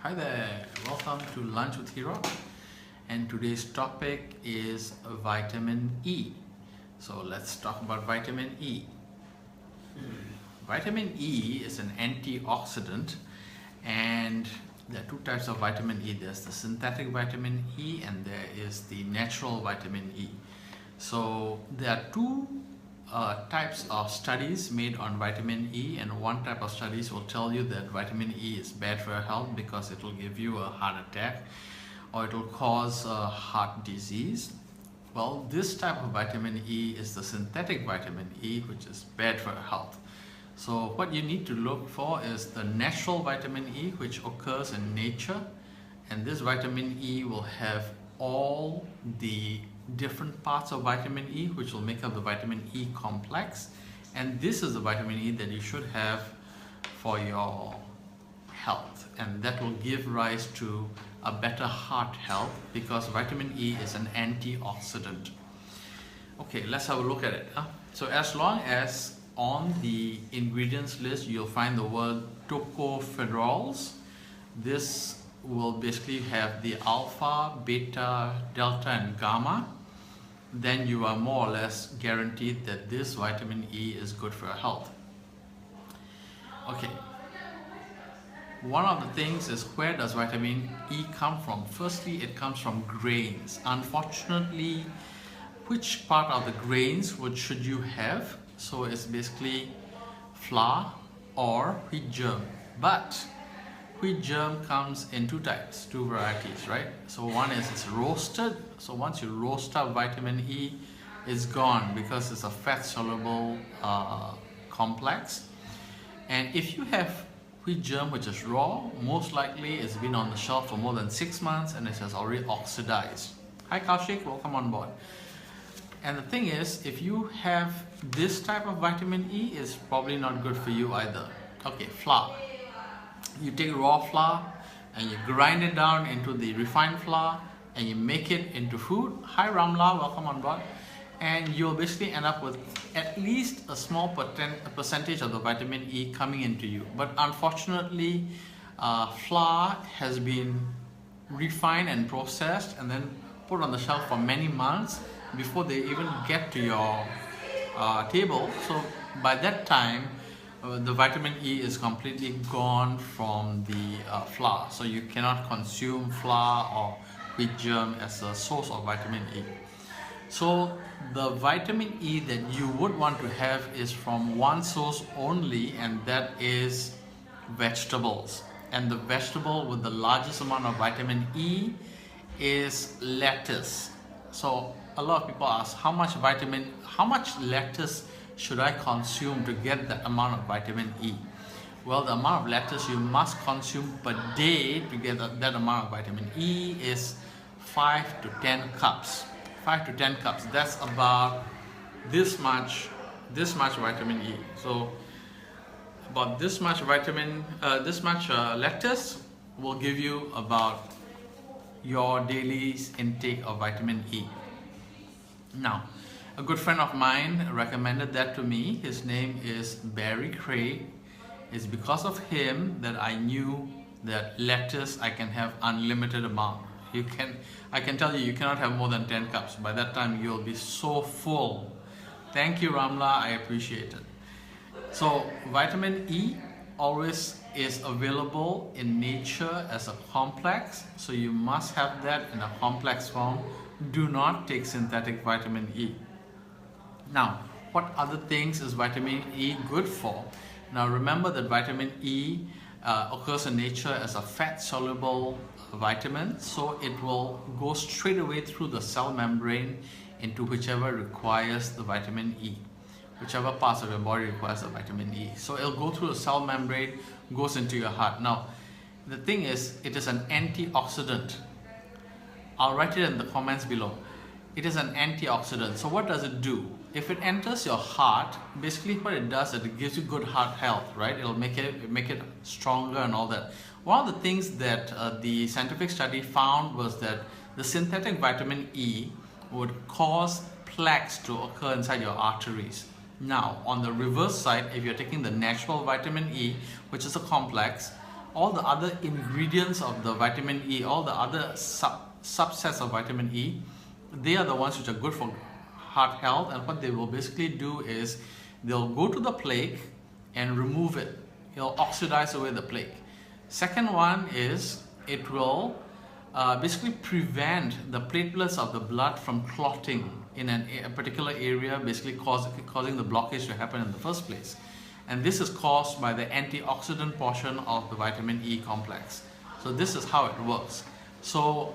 Hi there, welcome to Lunch with Hirok, and today's topic is vitamin E. So let's talk about vitamin E. Vitamin E is an antioxidant, and there are two types of vitamin E. There's the synthetic vitamin E and there is the natural vitamin E. So there are two types of studies made on vitamin E, and one type of studies will tell you that vitamin E is bad for your health because it will give you a heart attack or it will cause heart disease. Well, this type of vitamin E is the synthetic vitamin E, which is bad for your health. So what you need to look for is the natural vitamin E, which occurs in nature, and this vitamin E will have all the different parts of vitamin E which will make up the vitamin E complex, and this is the vitamin E that you should have for your health, and that will give rise to a better heart health because vitamin E is an antioxidant. Okay, let's have a look at it. So as long as on the ingredients list you'll find the word tocopherols, this will basically have the alpha, beta, delta and gamma, then you are more or less guaranteed that this vitamin E is good for your health. Okay, one of the things is, where does vitamin E come from? Firstly, it comes from grains. Unfortunately, which part of the grains should you have? So it's basically flour or wheat germ, but wheat germ comes in two types, two varieties, right? So one is it's roasted. So once you roast up vitamin E, it's gone because it's a fat soluble complex. And if you have wheat germ which is raw, most likely it's been on the shelf for more than 6 months and it has already oxidized. Hi Kaushik, welcome on board. And the thing is, if you have this type of vitamin E, it's probably not good for you either. Okay, flour. You take raw flour and you grind it down into the refined flour and you make it into food. Hi Ramla, welcome on board. And you'll basically end up with at least a small percentage of the vitamin E coming into you. But unfortunately, flour has been refined and processed and then put on the shelf for many months before they even get to your table. So by that time, the vitamin E is completely gone from the flour. So you cannot consume flour or wheat germ as a source of vitamin E. So the vitamin E that you would want to have is from one source only, and that is vegetables. And the vegetable with the largest amount of vitamin E is lettuce. So a lot of people ask, how much lettuce should I consume to get that amount of vitamin E? Well, the amount of lettuce you must consume per day to get that amount of vitamin E is 5 to 10 cups. 5 to 10 cups. That's about this much vitamin E. So about this much lettuce will give you about your daily intake of vitamin E. Now, a good friend of mine recommended that to me. His name is Barry Craig. It's because of him that I knew that lettuce I can have unlimited amount. I can tell you cannot have more than 10 cups. By that time you'll be so full. Thank you Ramla, I appreciate it. So vitamin E always is available in nature as a complex. So you must have that in a complex form. Do not take synthetic vitamin E. Now, what other things is vitamin E good for? Now remember that vitamin E occurs in nature as a fat-soluble vitamin, so it will go straight away through the cell membrane into whichever requires the vitamin E, whichever parts of your body requires the vitamin E. So it'll go through the cell membrane, goes into your heart. Now, the thing is, it is an antioxidant. I'll write it in the comments below. It is an antioxidant. So what does it do? If it enters your heart, basically what it does is it gives you good heart health, right? It'll make it stronger and all that. One of the things that the scientific study found was that the synthetic vitamin E would cause plaques to occur inside your arteries. Now, on the reverse side, if you're taking the natural vitamin E, which is a complex, all the other ingredients of the vitamin E, all the other subsets of vitamin E, they are the ones which are good for heart health. And what they will basically do is they'll go to the plaque and remove it. It'll oxidize away the plaque. Second one is it will basically prevent the platelets of the blood from clotting in a particular area, basically causing the blockage to happen in the first place. And this is caused by the antioxidant portion of the vitamin E complex. So this is how it works. So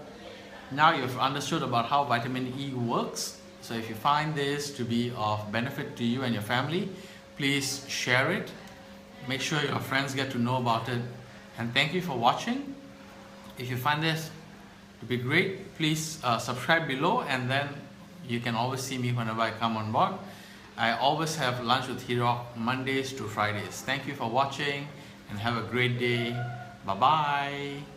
now you've understood about how vitamin E works. So if you find this to be of benefit to you and your family, please share it. Make sure your friends get to know about it. And thank you for watching. If you find this to be great, please subscribe below, and then you can always see me whenever I come on board. I always have lunch with Hirok Mondays to Fridays. Thank you for watching and have a great day. Bye bye.